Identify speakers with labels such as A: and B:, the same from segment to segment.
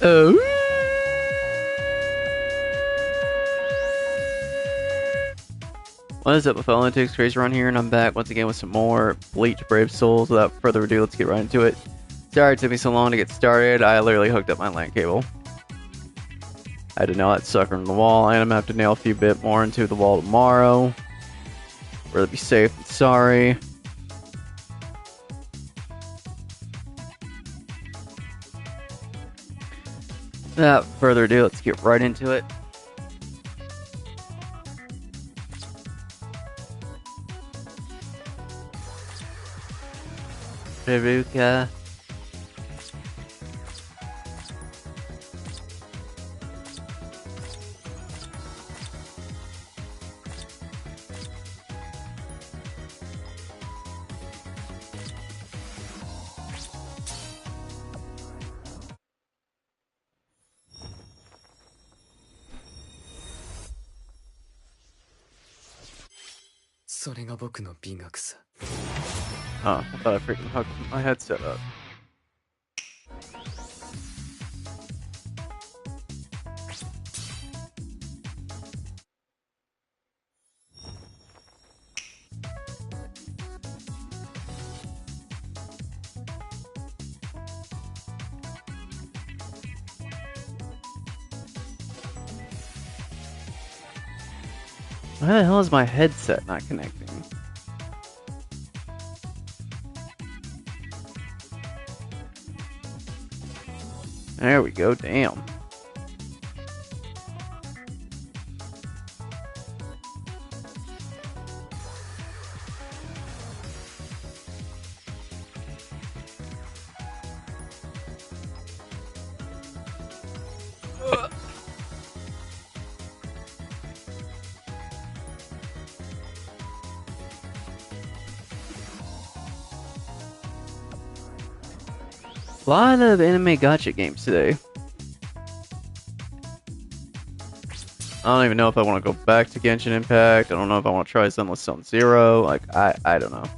A: Oh. What is up, with Lunatics? CrazyRunt here, and I'm back once again with some more Bleach Brave Souls. Without further ado, let's get right into it. Sorry it took me so long to get started. I literally hooked up my LAN cable. I had to nail that sucker in the wall, and I'm gonna have to nail a few bit more into the wall tomorrow. Rather be safe than sorry. Without further ado, let's get right into it. Veruca. Oh, I thought I freaking hooked my headset up. Why the hell is my headset not connecting? There we go, damn. A lot of anime gacha games today. I don't even know if I want to go back to Genshin Impact. I don't know if I want to try Zenless Zone Zero. Like, I don't know.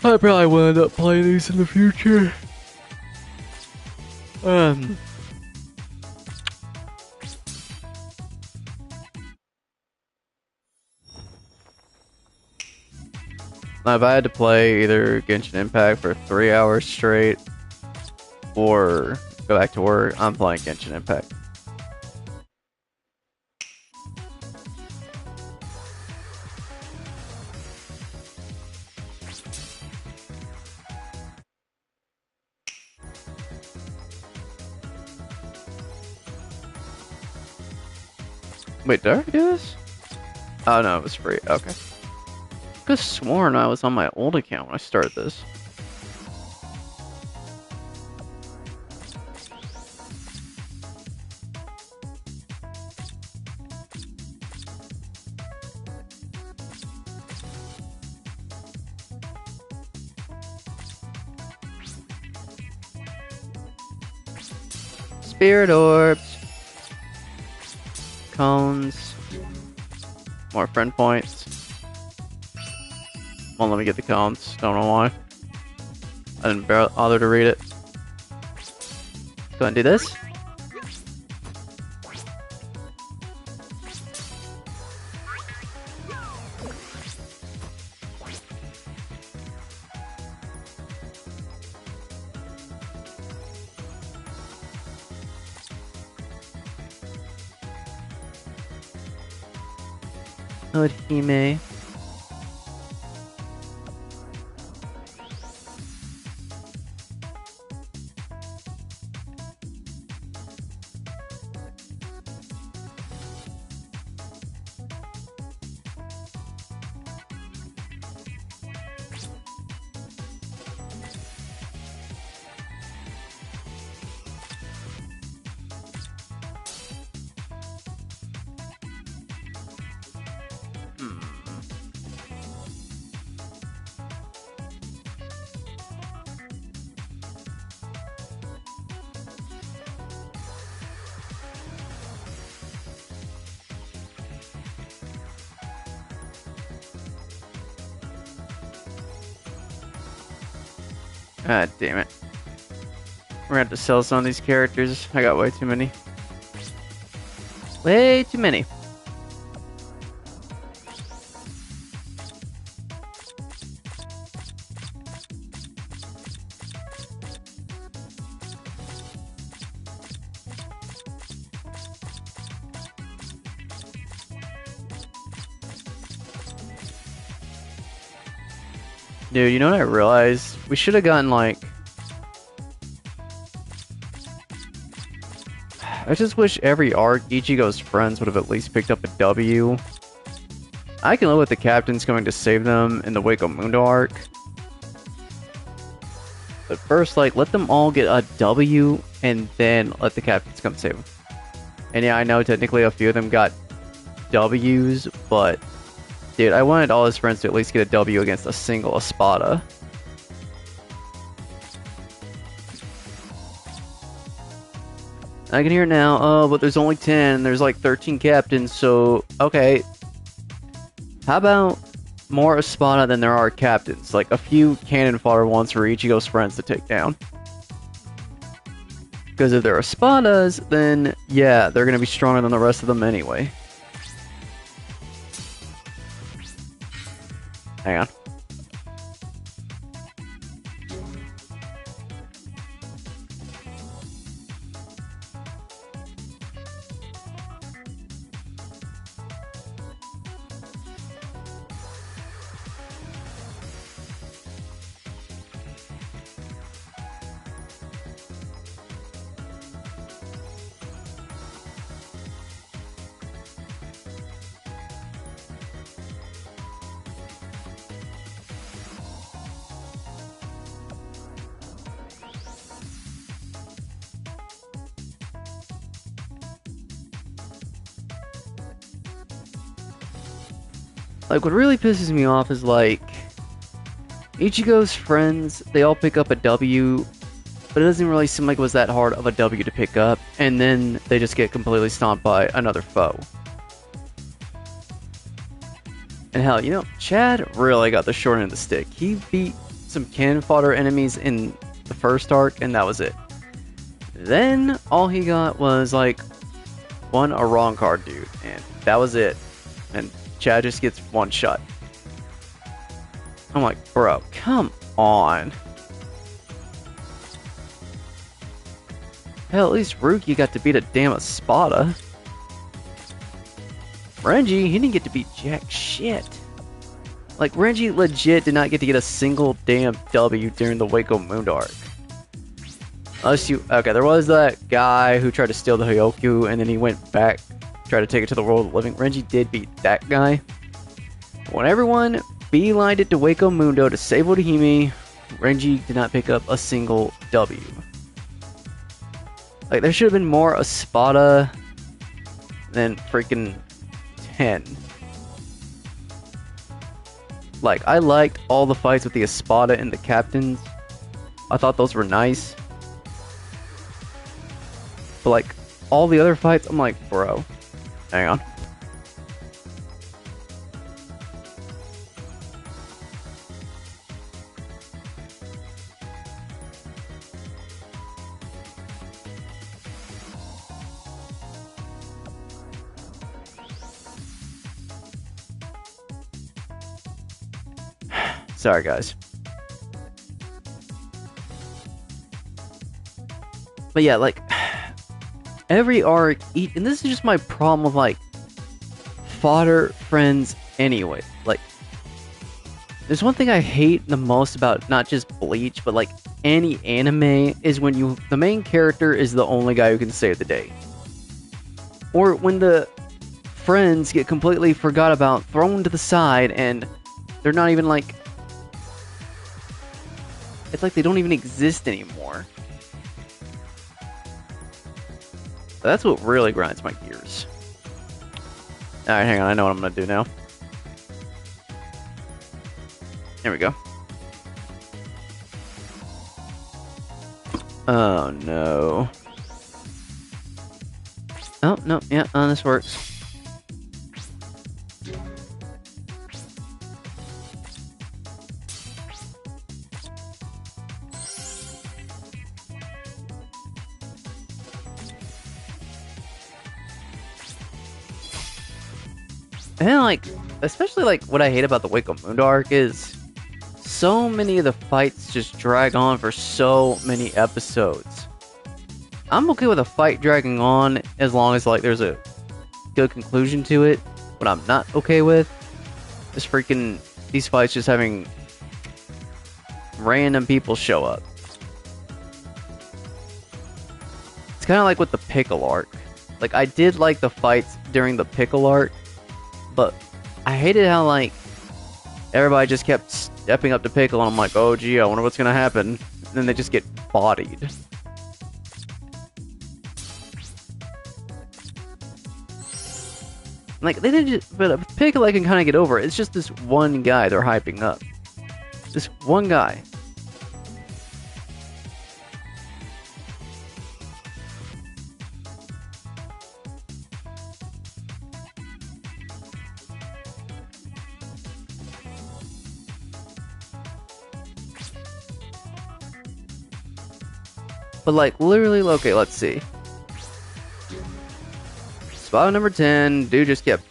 A: I probably will end up playing these in the future. Now, if I had to play either Genshin Impact for 3 hours straight or go back to work, I'm playing Genshin Impact. Wait, did I already do this? Oh no, it was free. Okay. I could have sworn I was on my old account when I started this. Spirit orbs, cones, more friend points. Won't let me get the cones. Don't know why. I didn't bother to read it. Go ahead and do this. Good Hime. Ah, damn it. We're gonna have to sell some of these characters. I got way too many. Way too many. Dude, you know what I realized? We should have gotten like... I just wish every arc Ichigo's friends would have at least picked up a W. I can live with the captains coming to save them in the Waco Mundo arc. But first, like, let them all get a W and then let the captains come save them. And yeah, I know technically a few of them got W's, but... Dude, I wanted all his friends to at least get a W against a single Espada. I can hear it now. Oh, but there's only 10. There's like 13 captains, so... Okay. How about more Espada than there are captains? Like a few cannon fodder ones for Ichigo's friends to take down. Because if they're Espadas, then yeah, they're going to be stronger than the rest of them anyway. Hang on. Like, what really pisses me off is, like, Ichigo's friends, they all pick up a W, but it doesn't really seem like it was that hard of a W to pick up, and then they just get completely stomped by another foe. And hell, you know, Chad really got the short end of the stick. He beat some cannon fodder enemies in the first arc, and that was it. Then, all he got was, like, one Arrancar dude, and that was it. And Chad just gets one shot. I'm like, bro, come on. Hell, at least Ruki got to beat a damn Espada. Renji, he didn't get to beat jack shit. Like, Renji legit did not get to get a single damn W during the Waco Moon arc. Unless you... Okay, there was that guy who tried to steal the Hyoku, and then he went back, tried to take it to the world of the living. Renji did beat that guy. When everyone beelined it to Waco Mundo to save Orihime, Renji did not pick up a single W. Like, there should have been more Espada than freaking 10. Like, I liked all the fights with the Espada and the captains. I thought those were nice. But, like, all the other fights, I'm like, bro, hang on. Sorry, guys. But yeah, like, every arc, and this is just my problem with, like, fodder friends anyway. Like, there's one thing I hate the most about not just Bleach, but, like, any anime, is when the main character is the only guy who can save the day. Or when the friends get completely forgot about, thrown to the side, and they're not even, like... It's like they don't even exist anymore. That's what really grinds my gears. Alright, hang on. I know what I'm going to do now. There we go. Oh, no. Oh, no. Yeah, this works. And then, like, especially, like, what I hate about the Wake Up Moon arc is so many of the fights just drag on for so many episodes. I'm okay with a fight dragging on as long as, like, there's a good conclusion to it. What I'm not okay with is freaking these fights just having random people show up. It's kind of like with the Pickle arc. Like, I did like the fights during the Pickle arc, but I hated how, like, everybody just kept stepping up to Pickle, and I'm like, oh gee, I wonder what's gonna happen. And then they just get bodied. Like, they didn't just, but Pickle I can kind of get over. It's just this one guy they're hyping up. This one guy. But, like, literally, okay, let's see. Spot number 10, dude just kept...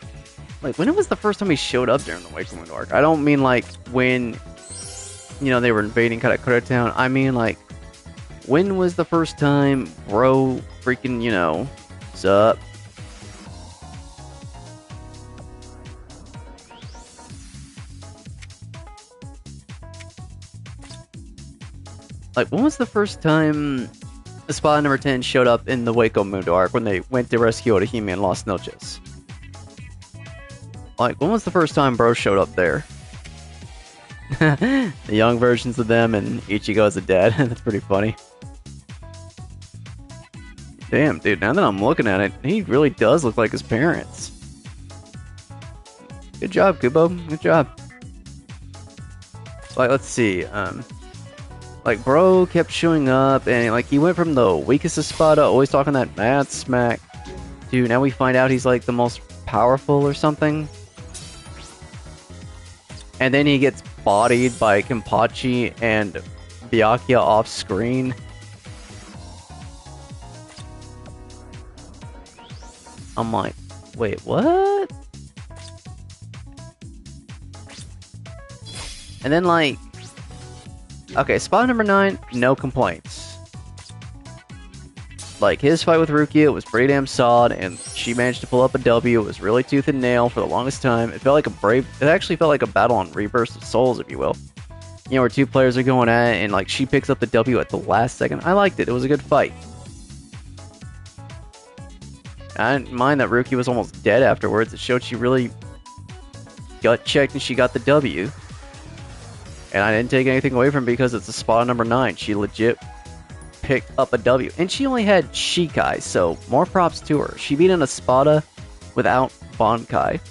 A: Like, when was the first time he showed up during the Wake Up Moon arc? I don't mean, like, when, you know, they were invading Katakura Town. I mean, like, when was the first time bro freaking, you know, sup? Like, when was the first time Spot number 10 showed up in the Wake Up Moon arc when they went to rescue Otahime and Las Noches? Like, when was the first time bro showed up there? The young versions of them and Ichigo as a dad. That's pretty funny. Damn, dude, now that I'm looking at it, he really does look like his parents. Good job, Kubo. Good job. Like, let's see. Like, bro kept showing up, and, like, he went from the weakest Espada, always talking that mad smack, to now we find out he's, like, the most powerful or something. And then he gets bodied by Kenpachi and Byakuya off screen. I'm like, wait, what? And then, like, okay, spot number 9, no complaints. Like, his fight with Rukia was pretty damn solid, and she managed to pull up a W. It was really tooth and nail for the longest time. It felt like it actually felt like a battle on Rebirth of Souls, if you will. You know, where two players are going at it, and, like, she picks up the W at the last second. I liked it. It was a good fight. I didn't mind that Rukia was almost dead afterwards. It showed she really gut-checked and she got the W. And I didn't take anything away from it because it's a spot number 9. She legit picked up a W. And she only had Shikai, so more props to her. She beat an Espada without Bankai.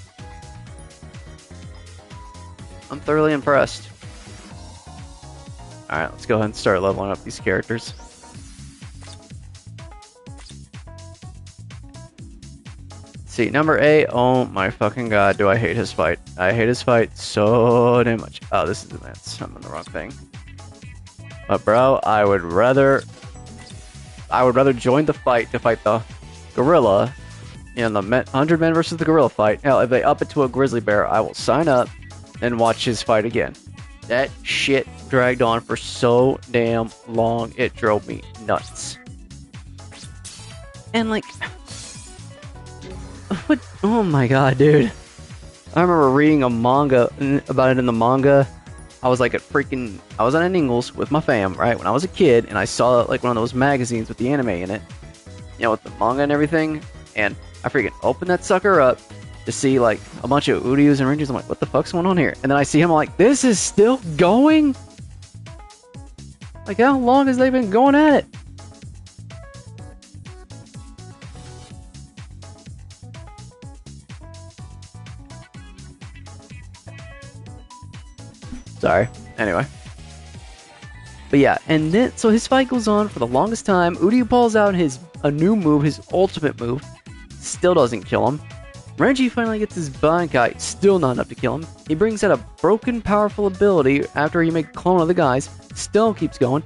A: I'm thoroughly impressed. Alright, let's go ahead and start leveling up these characters. See, number 8, oh my fucking god, do I hate his fight. I hate his fight so damn much. Oh, this is immense. I'm on the wrong thing. But bro, I would rather join the fight to fight the gorilla in the 100 men versus the gorilla fight. Hell, if they up it to a grizzly bear, I will sign up and watch his fight again. That shit dragged on for so damn long, it drove me nuts. And like... What? Oh my god, dude. I remember reading a manga about it in the manga. I was like I was on Ingalls with my fam, right? When I was a kid, and I saw like one of those magazines with the anime in it. You know, with the manga and everything. And I freaking opened that sucker up to see like a bunch of Uryus and Rangers. I'm like, what the fuck's going on here? And then I see him, I'm like, this is still going? Like, how long has they been going at it? Sorry. Anyway. But yeah, and then, so his fight goes on for the longest time. Uryu pulls out a new move, his ultimate move. Still doesn't kill him. Renji finally gets his Bankai, still not enough to kill him. He brings out a broken, powerful ability after he makes a clone of the guys. Still keeps going.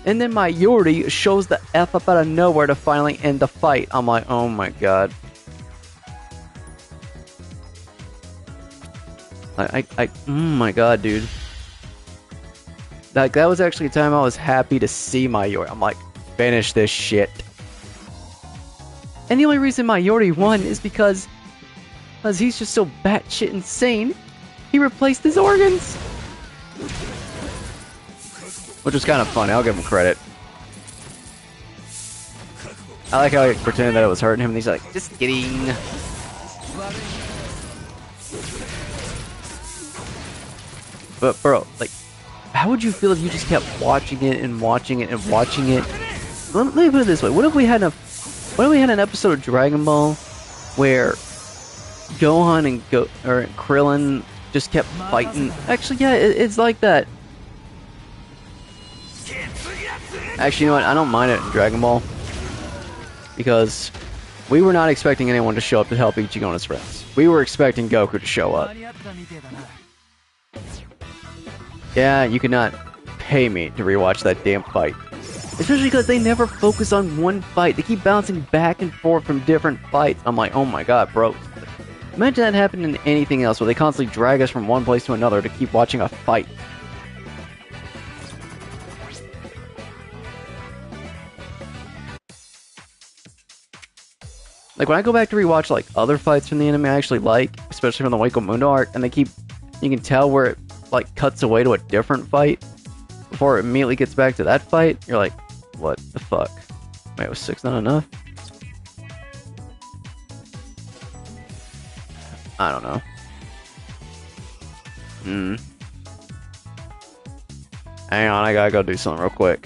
A: And then my Yori shows the F up out of nowhere to finally end the fight. I'm like, oh my god. Oh my god, dude. That was actually a time I was happy to see my Yori. I'm like, finish this shit. And the only reason my Yori won is because he's just so batshit insane. He replaced his organs. Which was kind of funny, I'll give him credit. I like how he pretended that it was hurting him and he's like, just kidding. But bro, like, how would you feel if you just kept watching it and watching it and watching it? Let me put it this way: what if we had an episode of Dragon Ball where Gohan and Krillin just kept fighting? Actually, yeah, it's like that. Actually, you know what? I don't mind it in Dragon Ball because we were not expecting anyone to show up to help Ichigo and his friends. We were expecting Goku to show up. Yeah, you cannot pay me to rewatch that damn fight. Especially because they never focus on one fight. They keep bouncing back and forth from different fights. I'm like, oh my god, bro. Imagine that happened in anything else where they constantly drag us from one place to another to keep watching a fight. Like, when I go back to rewatch, like, other fights from the anime I actually like, especially from the Waco Mundo arc, and you can tell where it, like, cuts away to a different fight before it immediately gets back to that fight, you're like, what the fuck? Wait, was 6 not enough? I don't know. Hang on, I gotta go do something real quick.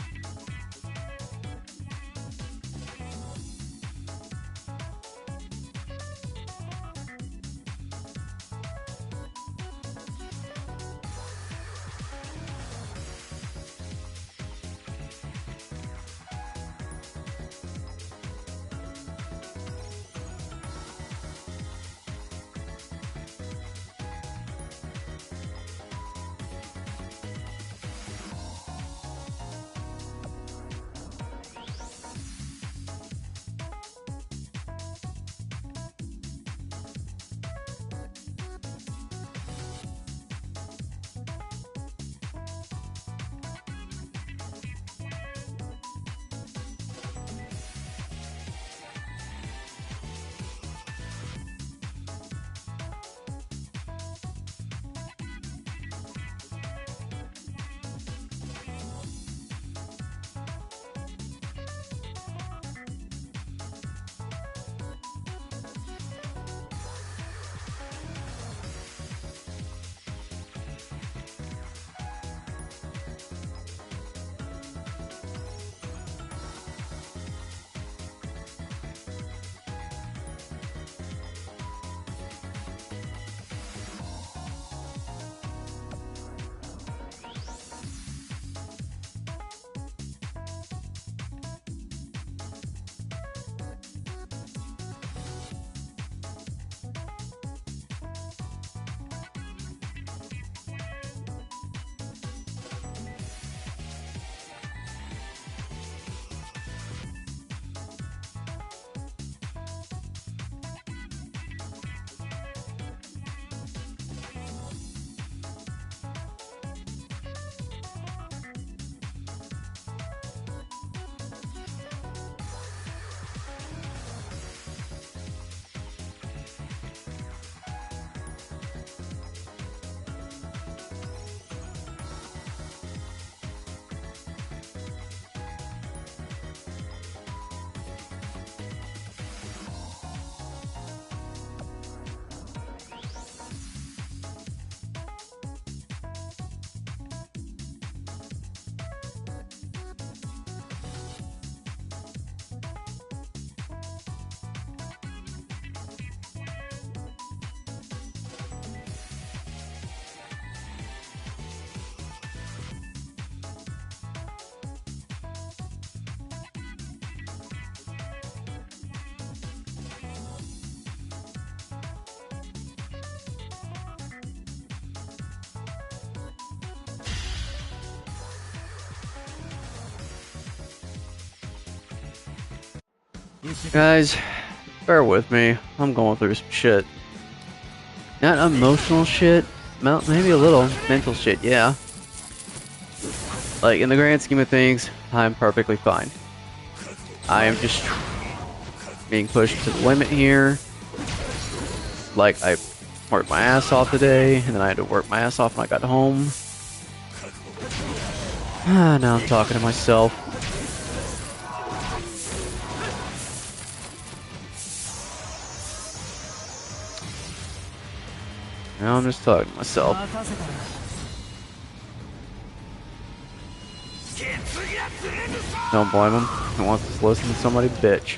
A: Guys, bear with me. I'm going through some shit. Not emotional shit, Maybe a little mental shit, yeah. Like, in the grand scheme of things, I'm perfectly fine. I am just being pushed to the limit here. Like, I worked my ass off today, and then I had to work my ass off when I got home. Now I'm talking to myself. Now I'm just talking to myself. Don't blame him. He wants to listen to somebody bitch.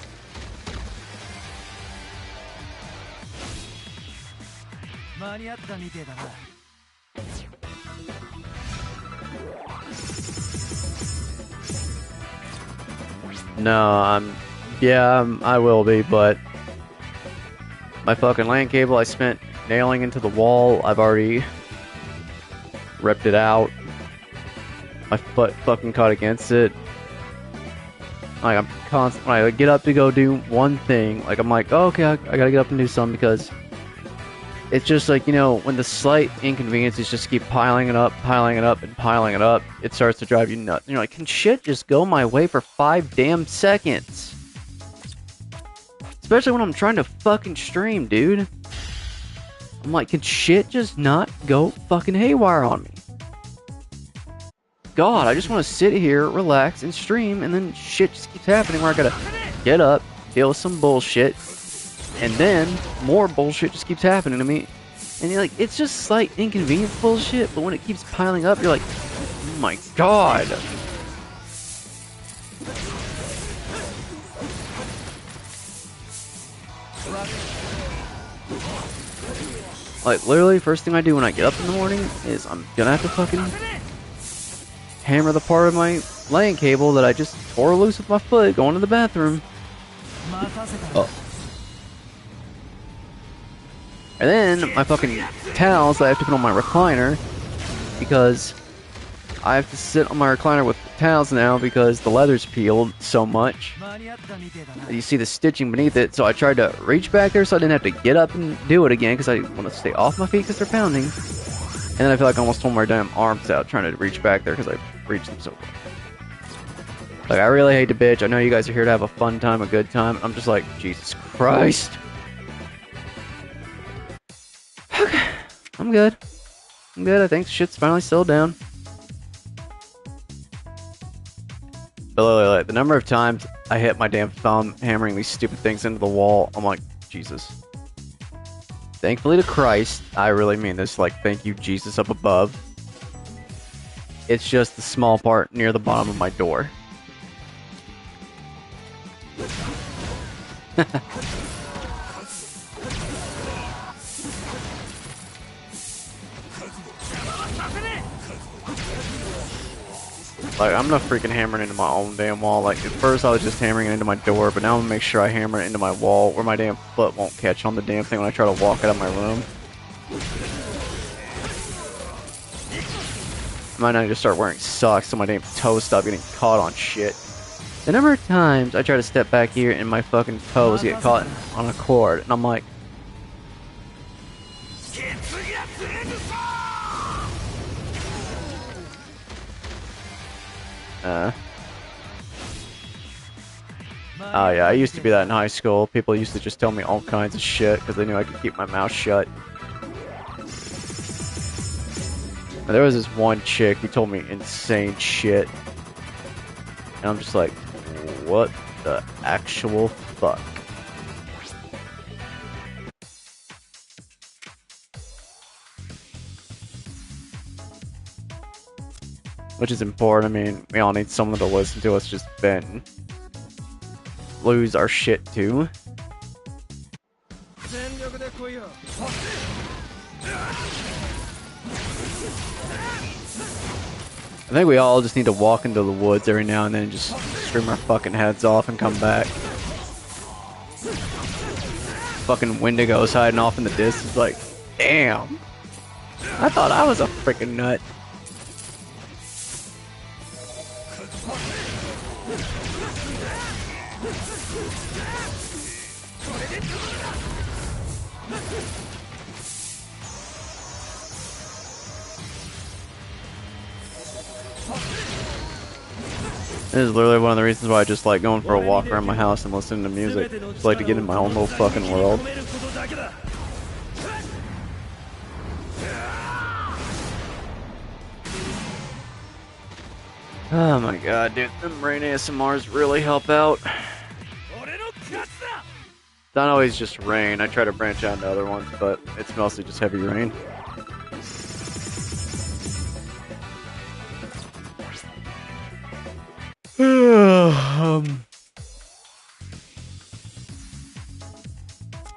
A: No, I will be, but my fucking LAN cable I spent nailing into the wall, I've already ripped it out. My foot fucking caught against it. Like, I'm constant when I get up to go do one thing, like, I'm like, oh, okay, I gotta get up and do something, because it's just like, you know, when the slight inconveniences just keep piling it up, and piling it up, it starts to drive you nuts. And you're like, can shit just go my way for 5 damn seconds? Especially when I'm trying to fucking stream, dude. I'm like, can shit just not go fucking haywire on me? God, I just want to sit here, relax, and stream, and then shit just keeps happening where I gotta get up, deal with some bullshit, and then more bullshit just keeps happening to me. And you're like, it's just slight inconvenience bullshit, but when it keeps piling up, you're like, oh my god. Like, literally, first thing I do when I get up in the morning is I'm gonna have to fucking hammer the part of my LAN cable that I just tore loose with my foot going to the bathroom. Oh. And then my fucking towels that I have to put on my recliner, because I have to sit on my recliner with towels now because the leather's peeled so much. You see the stitching beneath it, so I tried to reach back there so I didn't have to get up and do it again because I want to stay off my feet because they're pounding. And then I feel like I almost tore my damn arms out trying to reach back there because I reached them so far. Like, I really hate to bitch. I know you guys are here to have a fun time, a good time. I'm just like, Jesus Christ. Okay, I'm good. I'm good. I think shit's finally settled down. But literally, like, the number of times I hit my damn thumb hammering these stupid things into the wall, I'm like, Jesus. Thankfully to Christ, I really mean this, like, thank you, Jesus, up above. It's just the small part near the bottom of my door. Like, I'm not freaking hammering into my own damn wall. Like, at first I was just hammering it into my door, but now I'm gonna make sure I hammer it into my wall where my damn foot won't catch on the damn thing when I try to walk out of my room. I might not just start wearing socks so my damn toes stop getting caught on shit. The number of times I try to step back here and my fucking toes get caught on a cord, and I'm like... Oh yeah, I used to be that in high school. People used to just tell me all kinds of shit because they knew I could keep my mouth shut. And there was this one chick who told me insane shit. And I'm just like, what the actual fuck? Which is important. I mean, we all need someone to listen to us just vent. Lose our shit too. I think we all just need to walk into the woods every now and then and just scream our fucking heads off and come back. Fucking Wendigo's hiding off in the distance, like, damn. I thought I was a freaking nut. This is literally one of the reasons why I just like going for a walk around my house and listening to music. Just like to get in my own little fucking world. Oh my god, dude. Them rain ASMRs really help out. It's not always just rain. I try to branch out into other ones, but it's mostly just heavy rain.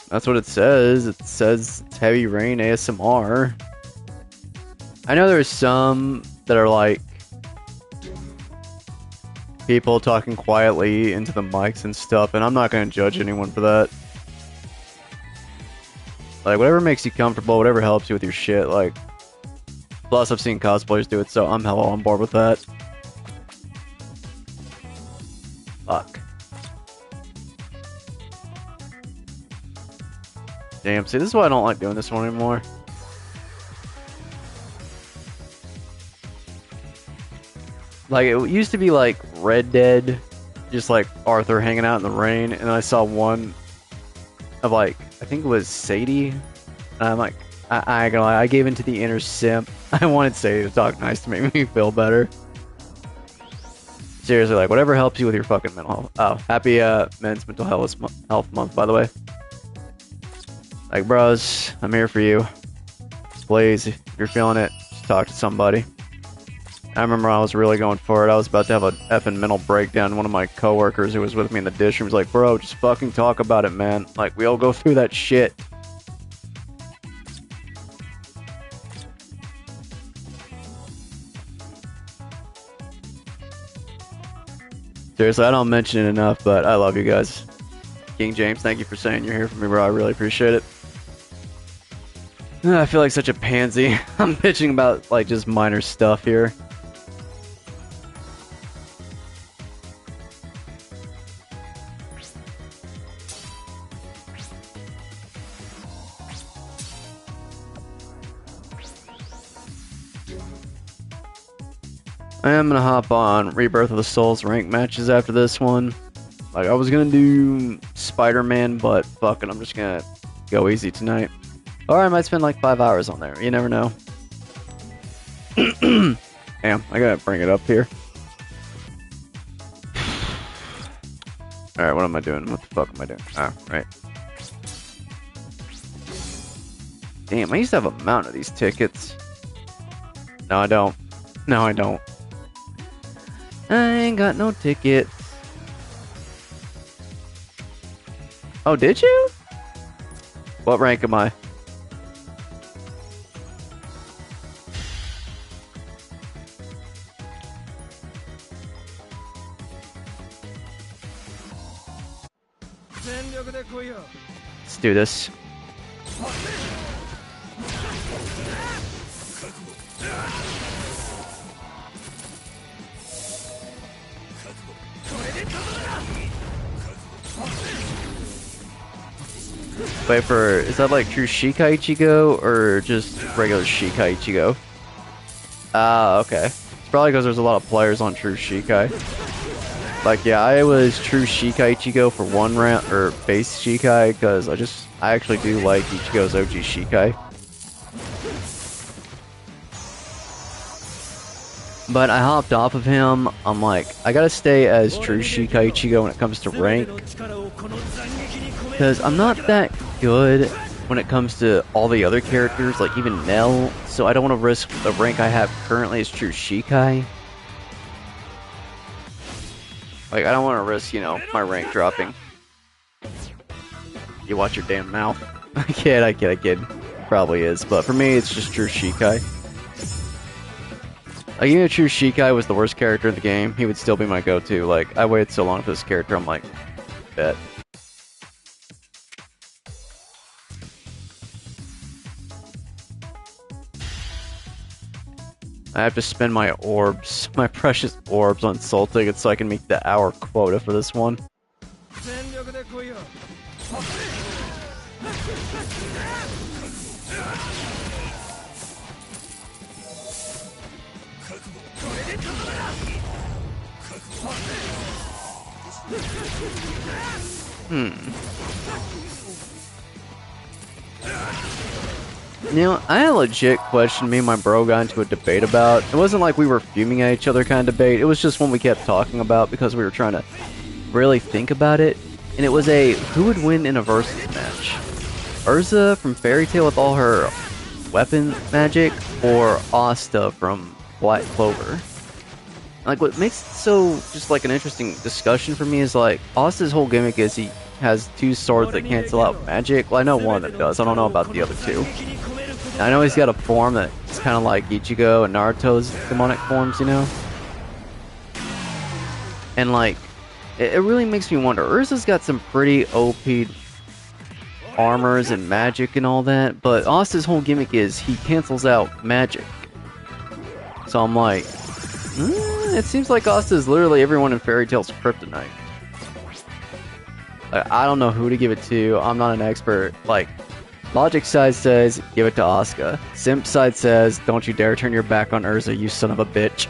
A: That's what it says. It says it's heavy rain ASMR. I know there's some that are like people talking quietly into the mics and stuff, and I'm not going to judge anyone for that. Like, whatever makes you comfortable, whatever helps you with your shit, like... Plus, I've seen cosplayers do it, so I'm hella on board with that. Fuck. Damn, see, this is why I don't like doing this one anymore. Like, it used to be like Red Dead, just like Arthur hanging out in the rain, and I saw one of like, I think it was Sadie. And I'm like, I ain't gonna lie, I gave into the inner simp. I wanted Sadie to talk nice to make me feel better. Seriously, like, whatever helps you with your fucking mental health. Oh, happy Men's Mental Health Month, by the way. Like, bros, I'm here for you. Please, if you're feeling it, just talk to somebody. I remember I was really going for it. I was about to have a effing mental breakdown. One of my coworkers who was with me in the dish room was like, bro, just fucking talk about it, man. Like, we all go through that shit. Seriously, I don't mention it enough, but I love you guys. King James, thank you for saying you're here for me, bro. I really appreciate it. I feel like such a pansy. I'm bitching about, like, just minor stuff here. I am gonna hop on Rebirth of the Souls rank matches after this one. Like, I was gonna do Spider-Man, but fuck it, I'm just gonna go easy tonight. Or I might spend like 5 hours on there, you never know. Damn, I gotta bring it up here. Alright, what am I doing? What the fuck am I doing? Ah, right. Damn, I used to have a mountain of these tickets. No, I don't. No, I don't. I ain't got no tickets. Oh, did you? What rank am I? Let's do this. Wait for, is that like true Shikai Ichigo or just regular Shikai Ichigo? Ah, okay. It's probably because there's a lot of players on true Shikai. Like, yeah, I was true Shikai Ichigo for one round, or base Shikai, because I actually do like Ichigo's OG Shikai. But I hopped off of him. I'm like, I gotta stay as true Shikai Ichigo when it comes to rank. Because I'm not that good when it comes to all the other characters, like even Nell. So I don't want to risk the rank I have currently as true Shikai. Like, I don't want to risk, you know, my rank dropping. You watch your damn mouth. I kid. Probably is, but for me, it's just true Shikai. Like, even if true Shikai was the worst character in the game, he would still be my go-to. Like, I waited so long for this character, I'm like, bet. I have to spend my orbs, my precious orbs on soul tickets so I can meet the hour quota for this one. You know, I had a legit question me and my bro got into a debate about. It wasn't like we were fuming at each other kind of debate. It was just one we kept talking about because we were trying to really think about it. And it was a who would win in a versus match? Urza from Fairy Tail with all her weapon magic, or Asta from Black Clover? Like, what makes it so just like an interesting discussion for me is like Asta's whole gimmick is he has two swords that cancel out magic. Well, I know one that does. I don't know about the other two. I know he's got a form that's kind of like Ichigo and Naruto's demonic forms, you know? And like, it really makes me wonder. Urza's got some pretty OP armors and magic and all that, but Asta's whole gimmick is he cancels out magic. So I'm like, it seems like Asta is literally everyone in Fairy Tail's kryptonite. I don't know who to give it to. I'm not an expert. Like, Logic side says, give it to Asuka. Simp side says, don't you dare turn your back on Urza, you son of a bitch.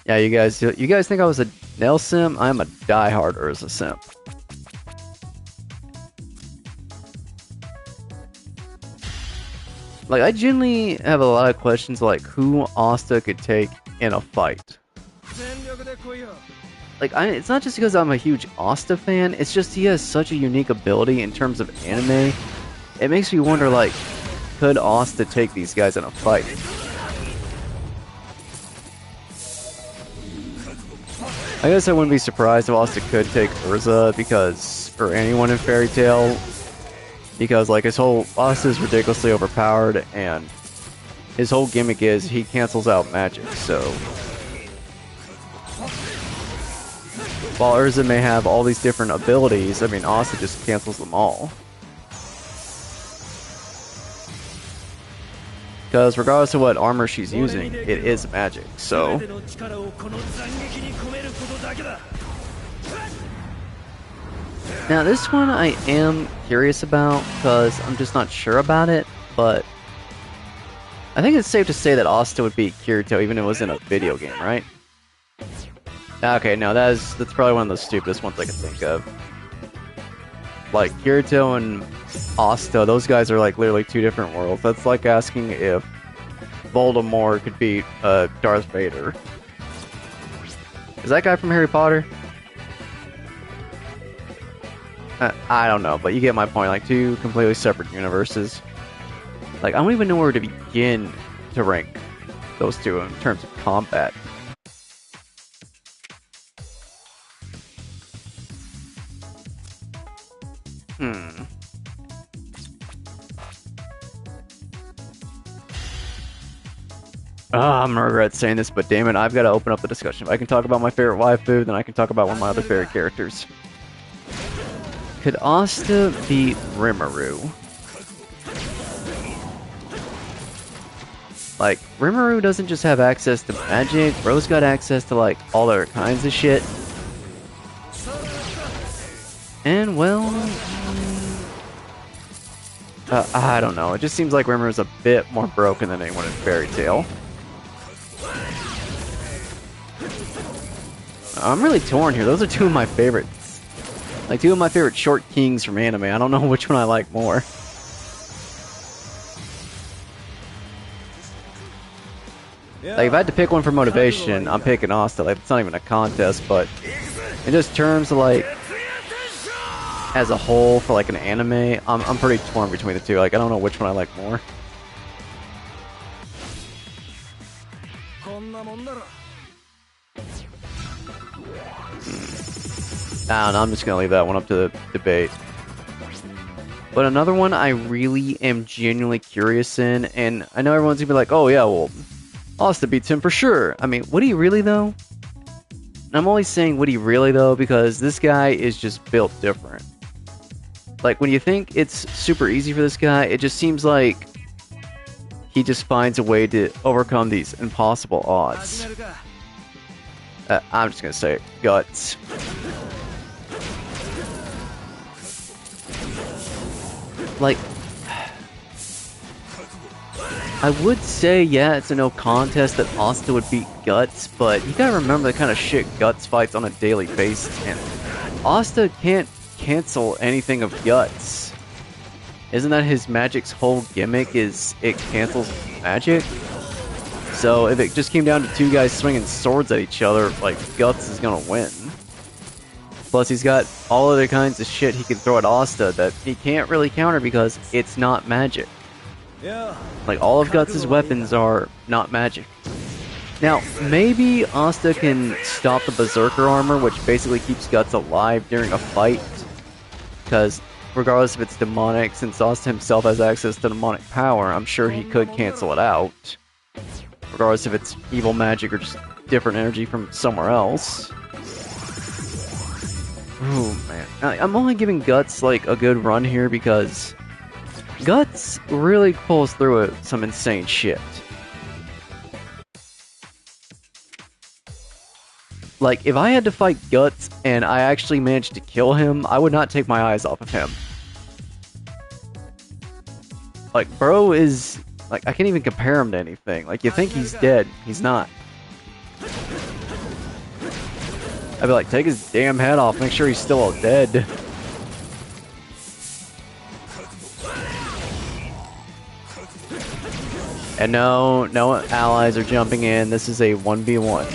A: Yeah, you guys think I was a Nell simp? I'm a diehard Urza simp. Like, I genuinely have a lot of questions like who Asta could take in a fight. Like, it's not just because I'm a huge Asta fan, it's just he has such a unique ability in terms of anime. It makes me wonder, like, could Asta take these guys in a fight? I guess I wouldn't be surprised if Asta could take Urza because, or anyone in Fairy Tail, because like Asta is ridiculously overpowered and his whole gimmick is he cancels out magic, so while Urza may have all these different abilities, I mean Asta just cancels them all. Because regardless of what armor she's using, it is magic, so now this one I am curious about because I'm just not sure about it, but I think it's safe to say that Asta would beat Kirito even if it was in a video game, right? Okay, no, that's probably one of the stupidest ones I can think of. Like, Kirito and Asta, those guys are like literally two different worlds. That's like asking if Voldemort could beat Darth Vader. Is that guy from Harry Potter? I don't know, but you get my point. Like, two completely separate universes. Like, I don't even know where to begin to rank those two in terms of combat. I'm gonna regret saying this, but damn it, I've got to open up the discussion. If I can talk about my favorite waifu, then I can talk about one of my other favorite characters. Could Asta beat Rimuru? Like, Rimuru doesn't just have access to magic, Bro's got access to, like, all other kinds of shit. And, well... I don't know, it just seems like Rimuru's a bit more broken than anyone in Fairy Tail. I'm really torn here, those are two of my favorites. Like, two of my favorite short kings from anime, I don't know which one I like more. Like, if I had to pick one for motivation, I'm picking Asta. Like, it's not even a contest, but in just terms of, like, as a whole for, like, an anime, I'm pretty torn between the two. Like, I don't know which one I like more. I don't know, I'm just gonna leave that one up to the debate. But another one I really am genuinely curious in, and I know everyone's gonna be like, oh yeah, well, Asta beats him for sure. I mean, would he really though? And I'm only saying would he really though because this guy is just built different. Like, when you think it's super easy for this guy, it just seems like he just finds a way to overcome these impossible odds. I'm just gonna say it, guts. Like, I would say, yeah, it's a no contest that Asta would beat Guts, but you gotta remember the kind of shit Guts fights on a daily basis, and Asta can't cancel anything of Guts. Isn't that his magic's whole gimmick, is it cancels magic? So if it just came down to two guys swinging swords at each other, like, Guts is gonna win. Plus he's got all other kinds of shit he can throw at Asta that he can't really counter because it's not magic. Like, all of Guts' weapons are not magic. Now, maybe Asta can stop the Berserker armor, which basically keeps Guts alive during a fight. Because, regardless if it's demonic, since Asta himself has access to demonic power, I'm sure he could cancel it out. Regardless if it's evil magic or just different energy from somewhere else. Oh, man. I'm only giving Guts, like, a good run here because Guts really pulls through some insane shit. Like, if I had to fight Guts and I actually managed to kill him, I would not take my eyes off of him. Like, bro is... like, I can't even compare him to anything. Like, you think he's dead. He's not. I'd be like, take his damn head off, make sure he's still dead. And no allies are jumping in. This is a 1v1.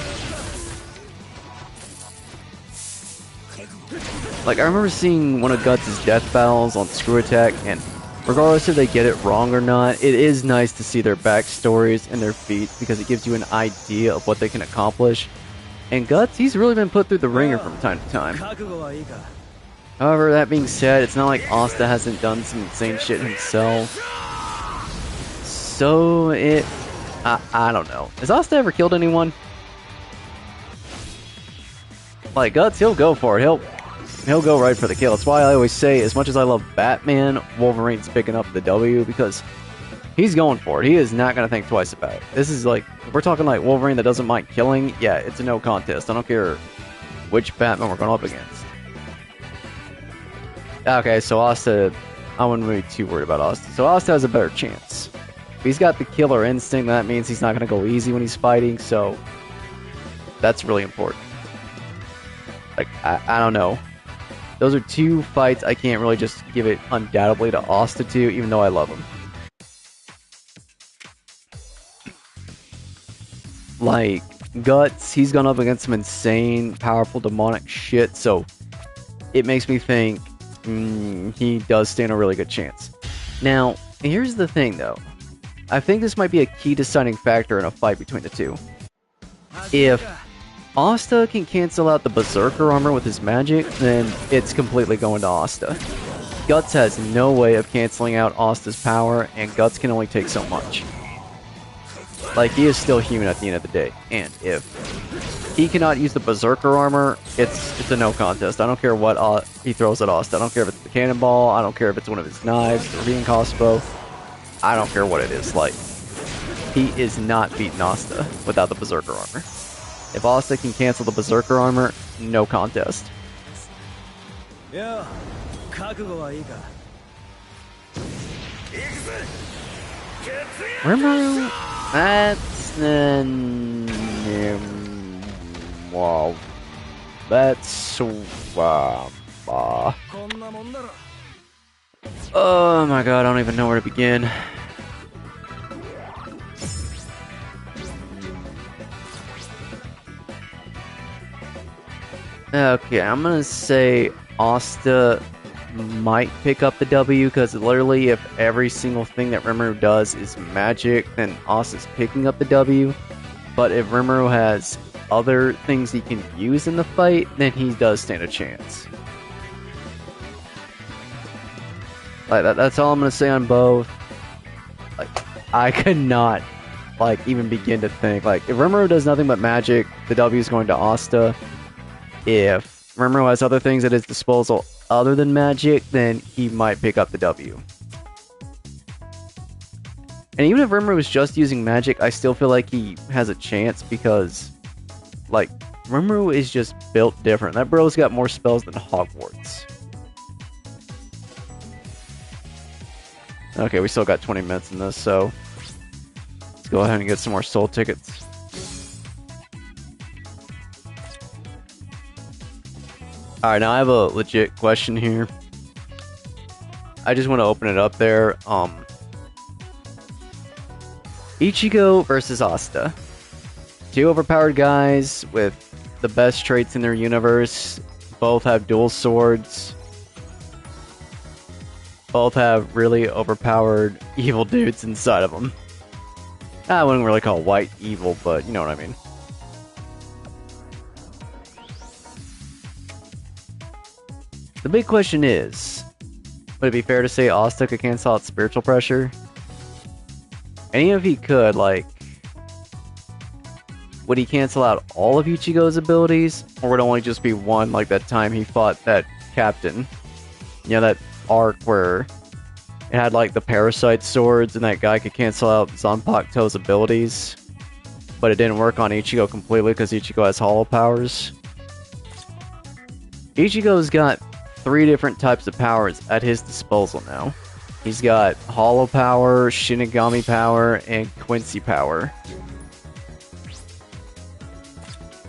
A: Like, I remember seeing one of Guts' death battles on Screw Attack, and regardless if they get it wrong or not, it is nice to see their backstories and their feats because it gives you an idea of what they can accomplish. And Guts, he's really been put through the ringer from time to time. However, that being said, it's not like Asta hasn't done some insane shit himself. So, I don't know. Has Asta ever killed anyone? Like, Guts, he'll go for it. He'll go right for the kill. That's why I always say, as much as I love Batman, Wolverine's picking up the W because he's going for it. He is not going to think twice about it. This is like, if we're talking like Wolverine that doesn't mind killing, yeah, it's a no contest. I don't care which Batman we're going up against. Okay, so Asta, I wouldn't be too worried about Asta. So Asta has a better chance. He's got the killer instinct, that means he's not going to go easy when he's fighting, so that's really important. Like, I don't know. Those are two fights I can't really just give it undoubtedly to Asta to, even though I love him. Like, Guts, he's gone up against some insane, powerful, demonic shit, so it makes me think he does stand a really good chance. Now, here's the thing, though. I think this might be a key deciding factor in a fight between the two. If Asta can cancel out the Berserker armor with his magic, then it's completely going to Asta. Guts has no way of canceling out Asta's power, and Guts can only take so much. Like, he is still human at the end of the day, and if he cannot use the Berserker armor, it's a no contest. I don't care what he throws at Asta. I don't care if it's the cannonball, I don't care if it's one of his knives, the Ring crossbow. I don't care what it is. Like, he is not beating Asta without the Berserker armor. If Asta can cancel the Berserker armor, no contest. Remember, that's wow, that's oh my god, I don't even know where to begin. Okay, I'm gonna say Asta might pick up the W, because literally if every single thing that Rimuru does is magic, then Asta's picking up the W. But if Rimuru has other things he can use in the fight, then he does stand a chance. Like, that's all I'm gonna say on both. Like, I could not, like, even begin to think. Like, if Rimuru does nothing but magic, the W is going to Asta. If Rimuru has other things at his disposal other than magic, then he might pick up the W. And even if Rimuru is just using magic, I still feel like he has a chance because, like, Rimuru is just built different. That bro's got more spells than Hogwarts. Okay, we still got 20 minutes in this, so Let's go ahead and get some more soul tickets. Alright, now I have a legit question here. I just want to open it up there. Ichigo versus Asta. Two overpowered guys with the best traits in their universe. Both have dual swords. Both have really overpowered evil dudes inside of them. I wouldn't really call white evil, but you know what I mean. The big question is, would it be fair to say Asta could cancel out spiritual pressure? And even if he could, like, would he cancel out all of Ichigo's abilities? Or would it only just be one, like that time he fought that captain? You know, that arc where it had like the parasite swords and that guy could cancel out Zanpakuto's abilities, but it didn't work on Ichigo completely because Ichigo has hollow powers. Ichigo's got 3 different types of powers at his disposal now. He's got hollow power, Shinigami power, and Quincy power.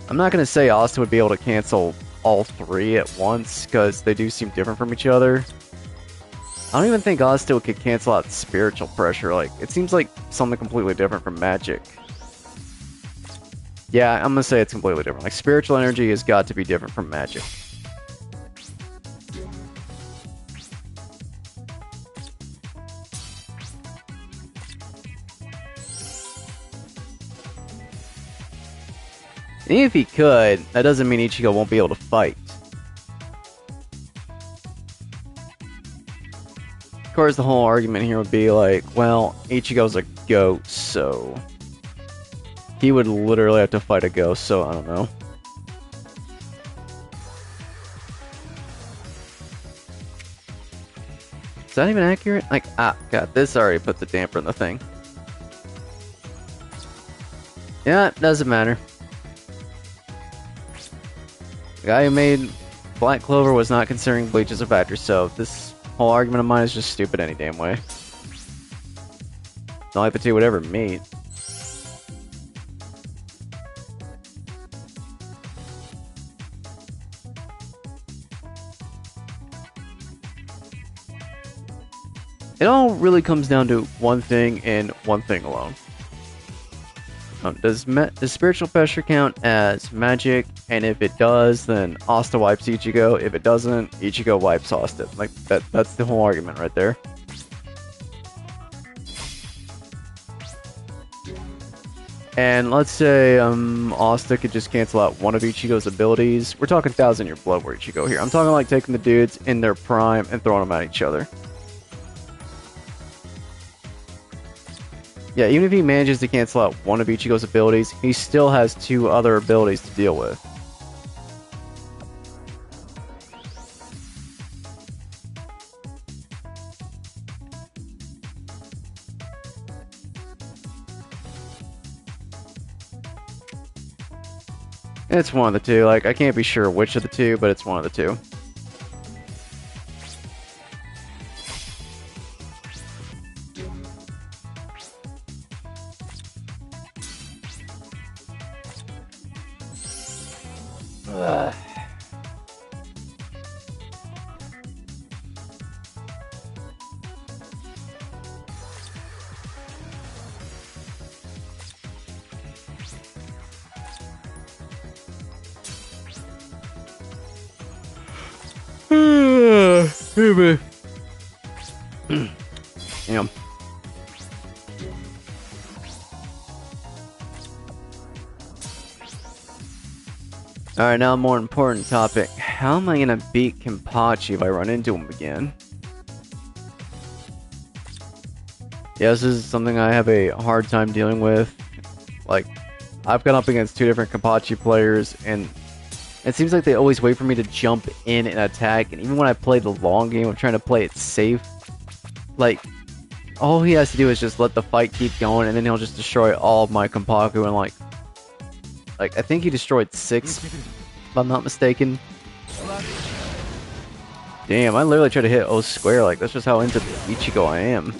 A: I'm not going to say Asta would be able to cancel all 3 at once because they do seem different from each other. I don't even think Asta could cancel out spiritual pressure. Like, it seems like something completely different from magic. Yeah, I'm gonna say it's completely different. Like, spiritual energy has got to be different from magic. And even if he could, that doesn't mean Ichigo won't be able to fight. Of course, the whole argument here would be like, well, Ichigo's a ghost, so he would literally have to fight a ghost, so I don't know. Is that even accurate? Like, god, this already puts a damper in the thing. Yeah, it doesn't matter. The guy who made Black Clover was not considering Bleach as a factor, so this whole argument of mine is just stupid any damn way. Not like the two would ever meet. It all really comes down to one thing and one thing alone. Does spiritual pressure count as magic? And if it does, then Asta wipes Ichigo. If it doesn't, Ichigo wipes Asta. Like, that's the whole argument right there. And let's say Asta could just cancel out one of Ichigo's abilities. We're talking 1,000 Year Blood War Ichigo here. I'm talking like taking the dudes in their prime and throwing them at each other. Yeah, even if he manages to cancel out one of Ichigo's abilities, he still has 2 other abilities to deal with. It's one of the 2. Like, I can't be sure which of the 2, but it's one of the 2. Damn. Alright, now a more important topic. How am I gonna beat Kenpachi if I run into him again? Yeah, this is something I have a hard time dealing with. Like, I've gone up against 2 different Kenpachi players, and it seems like they always wait for me to jump in and attack, and even when I play the long game of trying to play it safe, like, all he has to do is just let the fight keep going, and then he'll just destroy all of my Kenpaku, and like, I think he destroyed 6, if I'm not mistaken. Damn, I literally tried to hit O square, like, that's just how into Ichigo I am.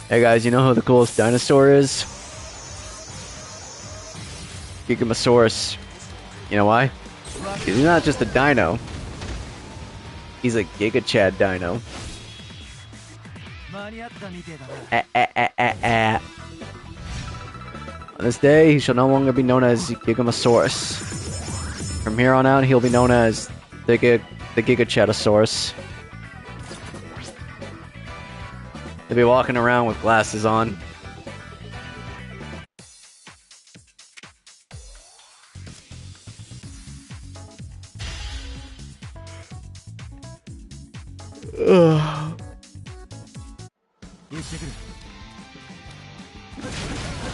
A: Hey guys, you know who the coolest dinosaur is? Gigamosaurus. You know why? Because he's not just a dino. He's a Giga Chad dino. On this day, he shall no longer be known as Gigamosaurus. From here on out, he'll be known as the Giga Chadosaurus. He'll be walking around with glasses on.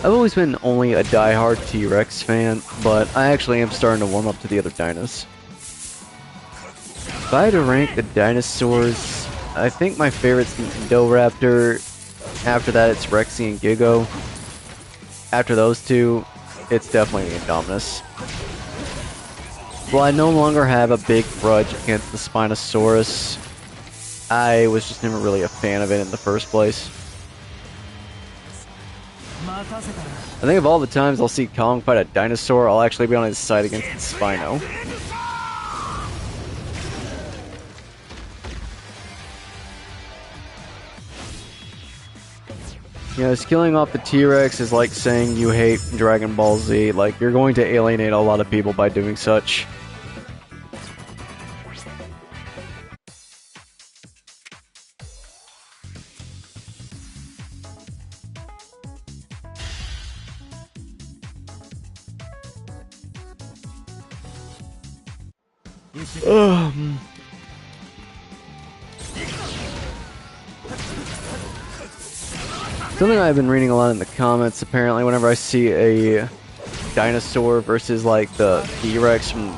A: I've always been only a die-hard T-Rex fan, but I actually am starting to warm up to the other dinos. If I had to rank the dinosaurs, I think my favorite's the Indoraptor. After that, it's Rexy and Gigo. After those two, it's definitely the Indominus. While I no longer have a big grudge against the Spinosaurus, I was just never really a fan of it in the first place. I think of all the times I'll see Kong fight a dinosaur, I'll actually be on his side against the Spino. You know, killing off the T-Rex is like saying you hate Dragon Ball Z. Like, you're going to alienate a lot of people by doing such. Something I've been reading a lot in the comments, apparently, whenever I see a dinosaur versus, like, the T-Rex from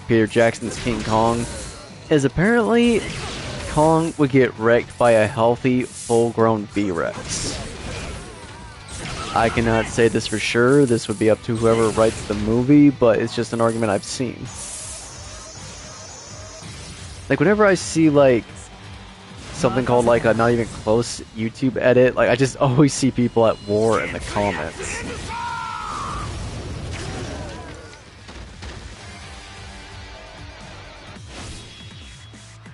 A: Peter Jackson's King Kong, is apparently Kong would get wrecked by a healthy, full-grown V-Rex. I cannot say this for sure, this would be up to whoever writes the movie, but it's just an argument I've seen. Like, whenever I see, like, something called, like, a not even close YouTube edit, like, I just always see people at war in the comments.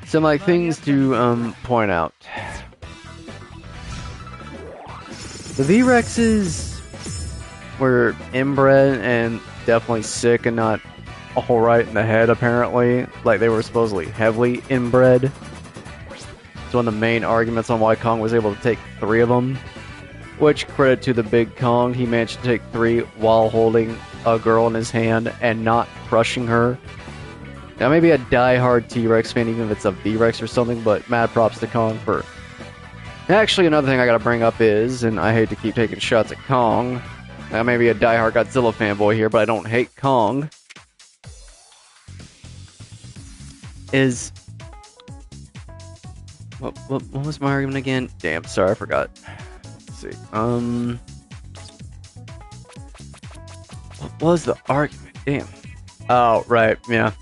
A: Some, like, things to, point out. The V-Rexes were inbred and definitely sick and not alright in the head, apparently. Like, they were supposedly heavily inbred. It's one of the main arguments on why Kong was able to take 3 of them. Which, credit to the big Kong, he managed to take 3 while holding a girl in his hand and not crushing her. Now, maybe a die-hard T-Rex fan, even if it's a V-Rex or something, but mad props to Kong for... Actually, another thing I gotta bring up is, and I hate to keep taking shots at Kong, I may be a die-hard Godzilla fanboy here, but I don't hate Kong, is... What was my argument again? Damn, sorry, I forgot. Let's see. What was the argument? Damn. Oh, right, yeah.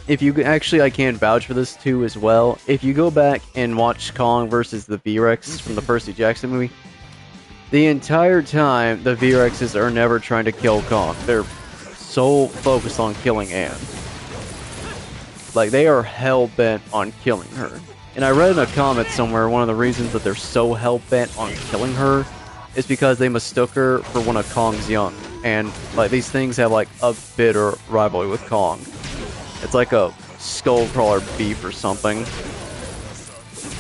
A: If you actually, I can vouch for this too as well. If you go back and watch Kong versus the V-Rex from the Percy Jackson movie, the entire time the V-Rexes are never trying to kill Kong. They're so focused on killing Anne. Like, they are hell-bent on killing her. And I read in a comment somewhere, one of the reasons that they're so hell-bent on killing her is because they mistook her for one of Kong's young. And, like, these things have, like, a bitter rivalry with Kong. It's like a skull-crawler beef or something.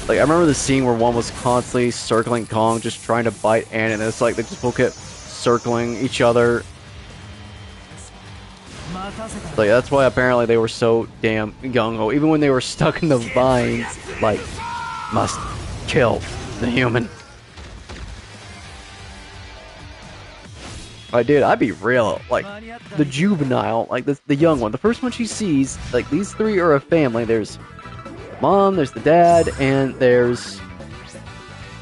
A: Like, I remember the scene where one was constantly circling Kong, just trying to bite Anne, and it's like they just both kept circling each other. Like, that's why apparently they were so damn gung-ho. Even when they were stuck in the vines, like, must kill the human. Like, dude, I'd be real. Like, the juvenile, like, the young one, the first one she sees, like, these 3 are a family. There's mom, there's the dad, and there's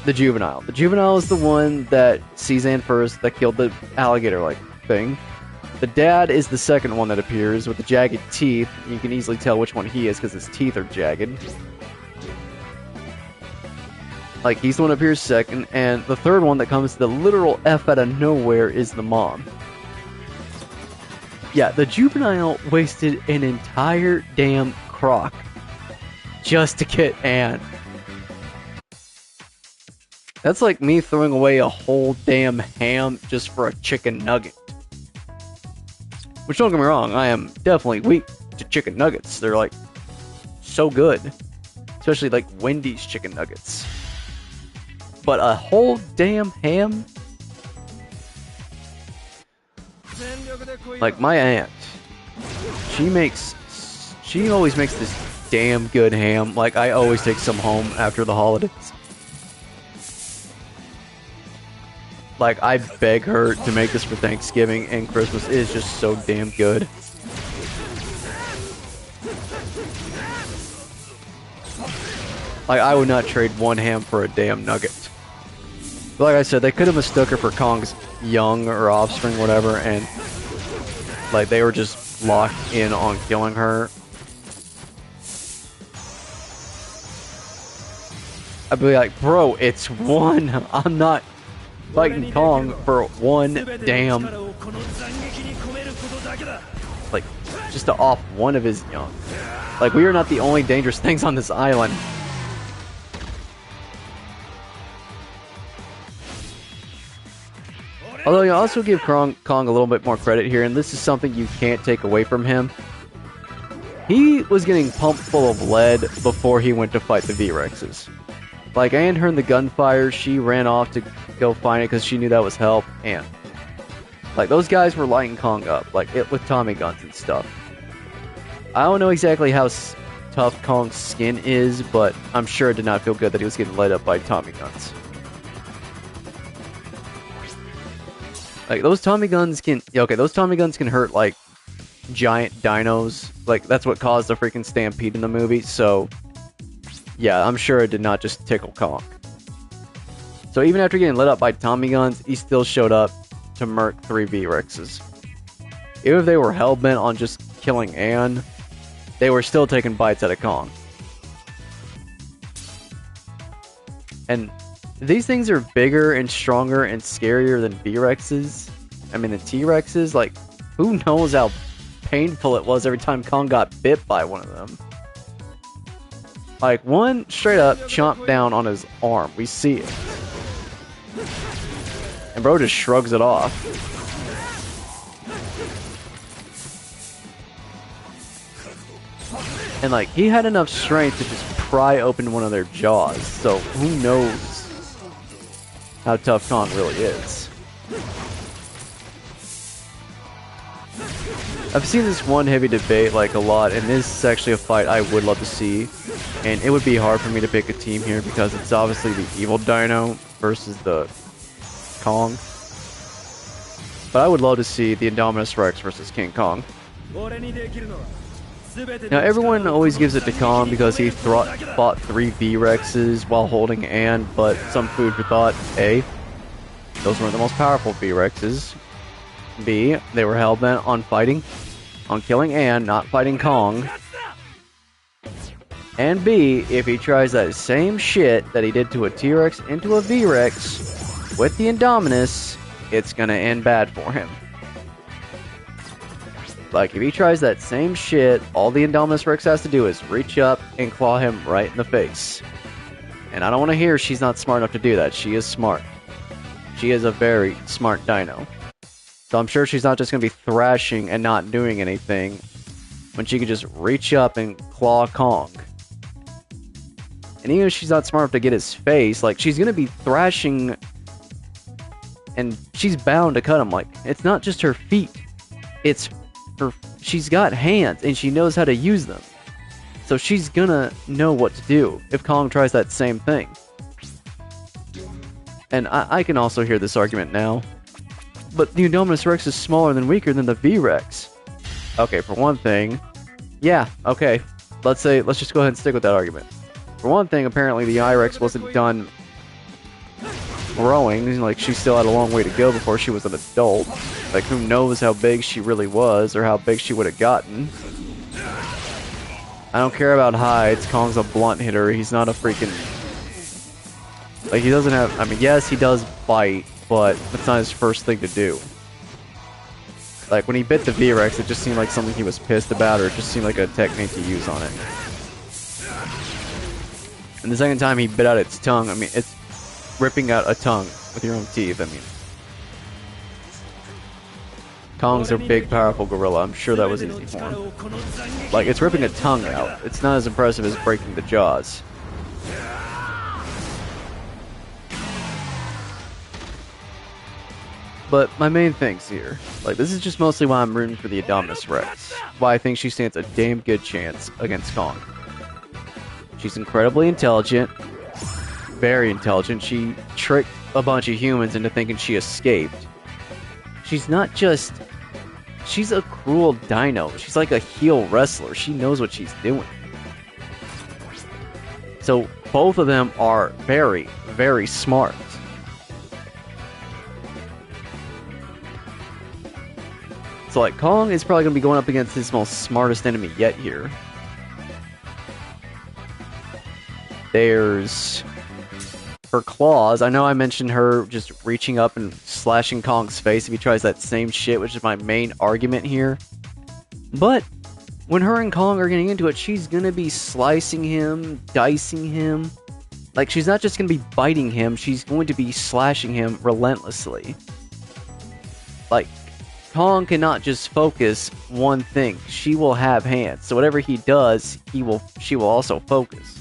A: the juvenile. The juvenile is the one that sees Anne first, that killed the alligator-like thing. The dad is the second one that appears with the jagged teeth. You can easily tell which one he is because his teeth are jagged. Like, he's the one that appears second, and the third one that comes the literal F out of nowhere is the mom. Yeah, the juvenile wasted an entire damn crock just to get Anne. That's like me throwing away a whole damn ham just for a chicken nugget. Which, don't get me wrong, I am definitely weak to chicken nuggets. They're like so good. Especially like Wendy's chicken nuggets. But a whole damn ham? Like my aunt, she always makes this damn good ham. Like, I always take some home after the holidays. Like, I beg her to make this for Thanksgiving and Christmas. It is just so damn good. Like, I would not trade one ham for a damn nugget. But like I said, they could have mistook her for Kong's young or offspring, whatever, and like they were just locked in on killing her. I'd be like, bro, it's one. I'm not fighting Kong for one damn, like, just to off one of his young. Like, we are not the only dangerous things on this island. Although you also give Kong a little bit more credit here, and this is something you can't take away from him. He was getting pumped full of lead before he went to fight the V-Rexes. Like, Anne heard the gunfire, she ran off to go find it because she knew that was help, and like, those guys were lighting Kong up, like, with Tommy guns and stuff. I don't know exactly how tough Kong's skin is, but I'm sure it did not feel good that he was getting lit up by Tommy guns. Like, those Tommy guns can... Yeah, okay, those Tommy guns can hurt, like, giant dinos. Like, that's what caused the freaking stampede in the movie, so... Yeah, I'm sure it did not just tickle Kong. So even after getting lit up by Tommy guns, he still showed up to murk 3 V-Rexes. Even if they were hell-bent on just killing Anne, they were still taking bites out of Kong. And... these things are bigger and stronger and scarier than V-Rexes. I mean, the T-Rexes, like, who knows how painful it was every time Kong got bit by one of them. Like, one straight up chomped down on his arm. We see it. And bro just shrugs it off. And, like, he had enough strength to just pry open one of their jaws. So, who knows how tough Kong really is. I've seen this one heavy debate like a lot, and this is actually a fight I would love to see. And it would be hard for me to pick a team here because it's obviously the evil dino versus the Kong. But I would love to see the Indominus Rex versus King Kong. Now, everyone always gives it to Kong because he fought 3 V-Rexes while holding Anne, but some food for thought: A, those weren't the most powerful V-Rexes. B, they were hell-bent on killing Anne, not fighting Kong. And B, if he tries that same shit that he did to a T-Rex into a V-Rex with the Indominus, it's gonna end bad for him. Like, if he tries that same shit, all the Indominus Rex has to do is reach up and claw him right in the face. And I don't want to hear she's not smart enough to do that. She is smart. She is a very smart dino. So I'm sure she's not just going to be thrashing and not doing anything when she could just reach up and claw Kong. And even if she's not smart enough to get his face, like, she's going to be thrashing and she's bound to cut him. Like, it's not just her feet. It's she's got hands and she knows how to use them. So she's gonna know what to do if Kong tries that same thing. And I can also hear this argument now. But the Indominus Rex is smaller and weaker than the V-Rex. Okay, for one thing, yeah, okay. Let's just go ahead and stick with that argument. For one thing, apparently the I-Rex wasn't done growing. Like, she still had a long way to go before she was an adult. Like, who knows how big she really was or how big she would have gotten. I don't care about heights. Kong's a blunt hitter. He's not a freaking... Like, he doesn't have... I mean, yes, he does bite, but that's not his first thing to do. Like, when he bit the V-Rex, it just seemed like something he was pissed about, or it just seemed like a technique to use on it. And the second time he bit out its tongue, I mean, it's ripping out a tongue with your own teeth, I mean. Kong's a big, powerful gorilla. I'm sure that was easy for him. Like, it's ripping a tongue out. It's not as impressive as breaking the jaws. But my main things here, like, this is just mostly why I'm rooting for the Indominus Rex. Why I think she stands a damn good chance against Kong. She's incredibly intelligent. Very intelligent. She tricked a bunch of humans into thinking she escaped. She's not just... She's a cruel dino. She's like a heel wrestler. She knows what she's doing. So, both of them are very, very smart. So, like, Kong is probably going to be going up against his most smartest enemy yet here. There's her claws. I know I mentioned her just reaching up and slashing Kong's face if he tries that same shit, which is my main argument here. But when her and Kong are getting into it, she's going to be slicing him, dicing him. Like, she's not just going to be biting him, she's going to be slashing him relentlessly. Like, Kong cannot just focus one thing. She will have hands. So whatever he does, she will also focus.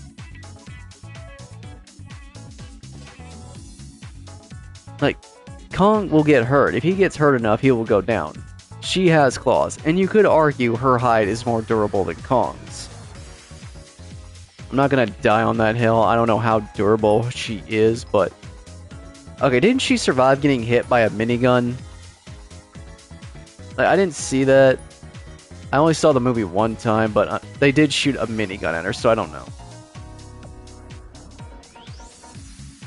A: Like, Kong will get hurt. If he gets hurt enough, he will go down. She has claws, and you could argue her hide is more durable than Kong's. I'm not gonna die on that hill. I don't know how durable she is, but... Okay, didn't she survive getting hit by a minigun? Like, I didn't see that. I only saw the movie one time, but they did shoot a minigun at her, so I don't know.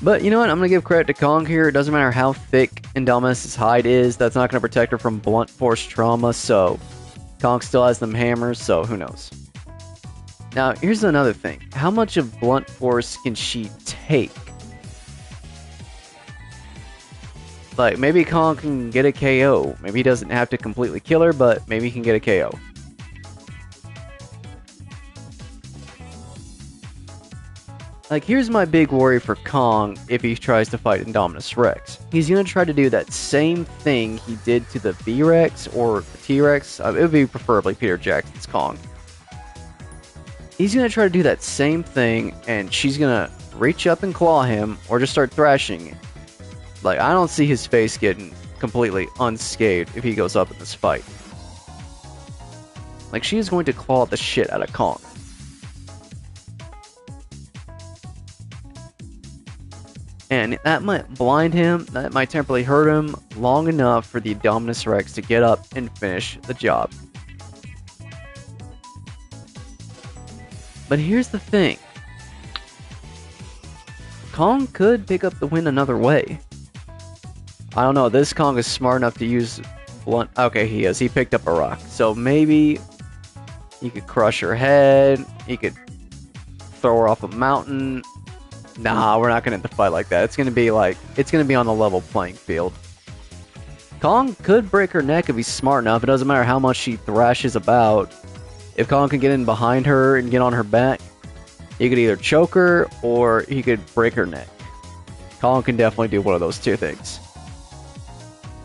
A: But you know what? I'm going to give credit to Kong here. It doesn't matter how thick Indominus' hide is. That's not going to protect her from blunt force trauma, so... Kong still has them hammers, so who knows. Now, here's another thing. How much of blunt force can she take? Like, maybe Kong can get a KO. Maybe he doesn't have to completely kill her, but maybe he can get a KO. Like, here's my big worry for Kong if he tries to fight Indominus Rex. He's going to try to do that same thing he did to the V-Rex or the T-Rex. It would be preferably Peter Jackson's Kong. He's going to try to do that same thing, and she's going to reach up and claw him, or just start thrashing. Like, I don't see his face getting completely unscathed if he goes up in this fight. Like, she is going to claw the shit out of Kong. And that might blind him, that might temporarily hurt him long enough for the Indominus Rex to get up and finish the job. But here's the thing. Kong could pick up the win another way. I don't know, this Kong is smart enough to use blunt... Okay, he is. He picked up a rock. So maybe he could crush her head. He could throw her off a mountain. Nah, we're not going to end the fight like that. It's going to be like... It's going to be on a level playing field. Kong could break her neck if he's smart enough. It doesn't matter how much she thrashes about. If Kong can get in behind her and get on her back, he could either choke her or he could break her neck. Kong can definitely do one of those two things.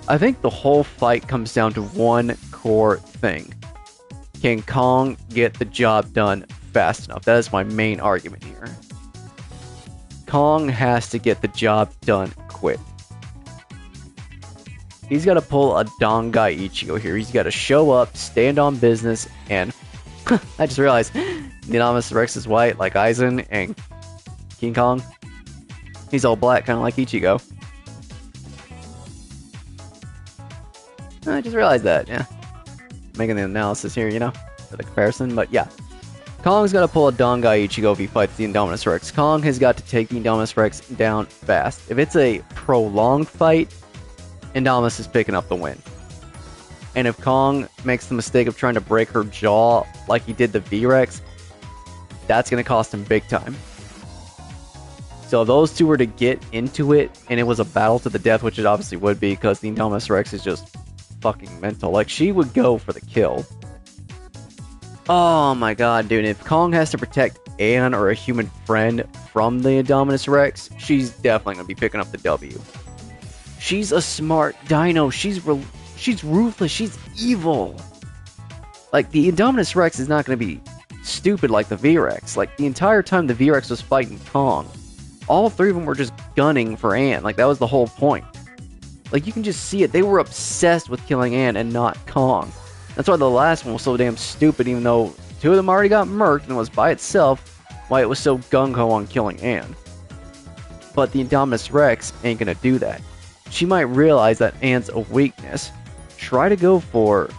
A: I think the whole fight comes down to one core thing. Can Kong get the job done fast enough? That is my main argument here. Kong has to get the job done quick. He's got to pull a Dongai Ichigo here. He's got to show up, stand on business, and... I just realized Indominus Rex is white like Aizen and King Kong. He's all black, kind of like Ichigo. I just realized that, yeah. Making the analysis here, you know, for the comparison, but yeah. Kong's got to pull a Dongai Ichigo if he fights the Indominus Rex. Kong has got to take the Indominus Rex down fast. If it's a prolonged fight, Indominus is picking up the win. And if Kong makes the mistake of trying to break her jaw like he did the V-Rex, that's going to cost him big time. So if those two were to get into it, and it was a battle to the death, which it obviously would be, because the Indominus Rex is just fucking mental. Like, she would go for the kill. Oh my god, dude. If Kong has to protect Ann or a human friend from the Indominus Rex, she's definitely going to be picking up the W. She's a smart dino. She's ruthless. She's evil. Like, the Indominus Rex is not going to be stupid like the V-Rex. Like, the entire time the V-Rex was fighting Kong, all three of them were just gunning for Ann. Like, that was the whole point. Like, you can just see it. They were obsessed with killing Ann and not Kong. That's why the last one was so damn stupid, even though two of them already got murked and was by itself, why it was so gung-ho on killing Ann. But the Indominus Rex ain't gonna do that. She might realize that Ann's a weakness, try to go for her.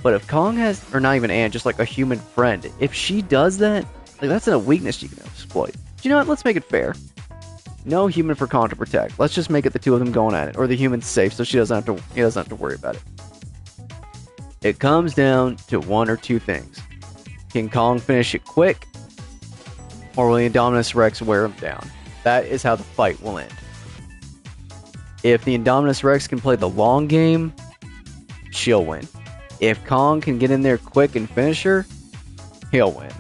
A: But if Kong has, or not even Ann, just like a human friend, if she does that, like, that's a weakness you can exploit. You know what? Let's make it fair. No human for Kong to protect. Let's just make it the two of them going at it, or the human's safe, so he doesn't have to worry about it. It comes down to one or two things. Can Kong finish it quick, or will the Indominus Rex wear him down? That is how the fight will end. If the Indominus Rex can play the long game, she'll win. If Kong can get in there quick and finish her, he'll win.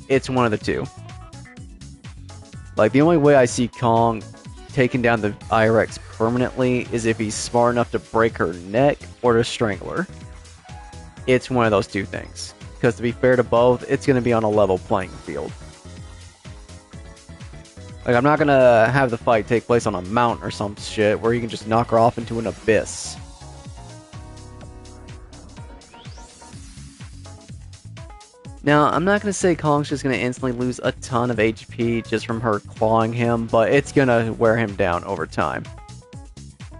A: It's one of the two. Like, the only way I see Kong taking down the I-Rex permanently is if he's smart enough to break her neck or to strangle her. It's one of those two things. Because to be fair to both, it's going to be on a level playing field. Like, I'm not going to have the fight take place on a mountain or some shit where you can just knock her off into an abyss. Now, I'm not going to say Kong's just going to instantly lose a ton of HP just from her clawing him, but it's going to wear him down over time.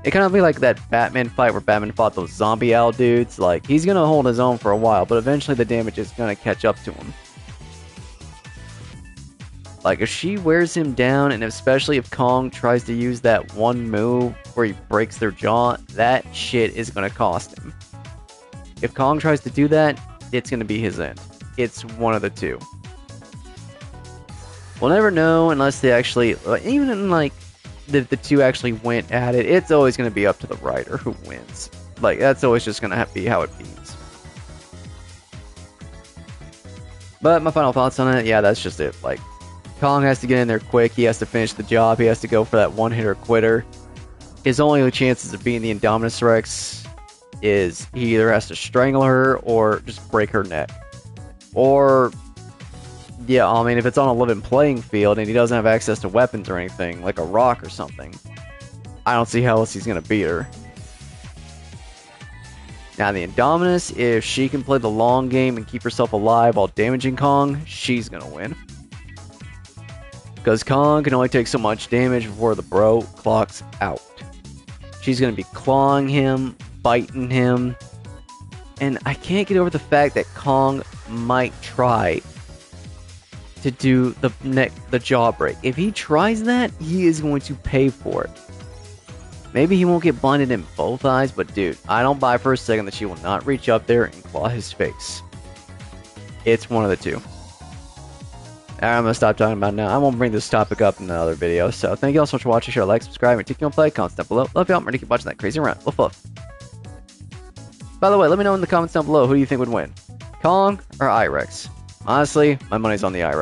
A: It kind of be like that Batman fight where Batman fought those zombie owl dudes. Like, he's going to hold his own for a while, but eventually the damage is going to catch up to him. Like, if she wears him down, and especially if Kong tries to use that one move where he breaks their jaw, that shit is going to cost him. If Kong tries to do that, it's going to be his end. It's one of the two. We'll never know unless they actually, even in, like, the two actually went at it, it's always going to be up to the writer who wins. Like, that's always just going to be how it beats. But my final thoughts on it, yeah, that's just it. Like, Kong has to get in there quick, he has to finish the job, he has to go for that one-hitter quitter. His only chances of beating the Indominus Rex is he either has to strangle her or just break her neck. Or, yeah, I mean, if it's on a living playing field and he doesn't have access to weapons or anything, like a rock or something, I don't see how else he's going to beat her. Now, the Indominus, if she can play the long game and keep herself alive while damaging Kong, she's going to win. Because Kong can only take so much damage before the bro clocks out. She's going to be clawing him, biting him, and I can't get over the fact that Kong might try to do the jaw break. If he tries that, he is going to pay for it. Maybe he won't get blinded in both eyes, but dude, I don't buy for a second that she will not reach up there and claw his face. It's one of the two. Alright, I'm going to stop talking about it now. I won't bring this topic up in another video, so thank you all so much for watching. Share, like, subscribe, and take on play. Comments down below. Love y'all. I'm ready to keep watching that crazy run. Woof woof. By the way, let me know in the comments down below, who do you think would win? Kong or I-Rex? Honestly, my money's on the I-Rex.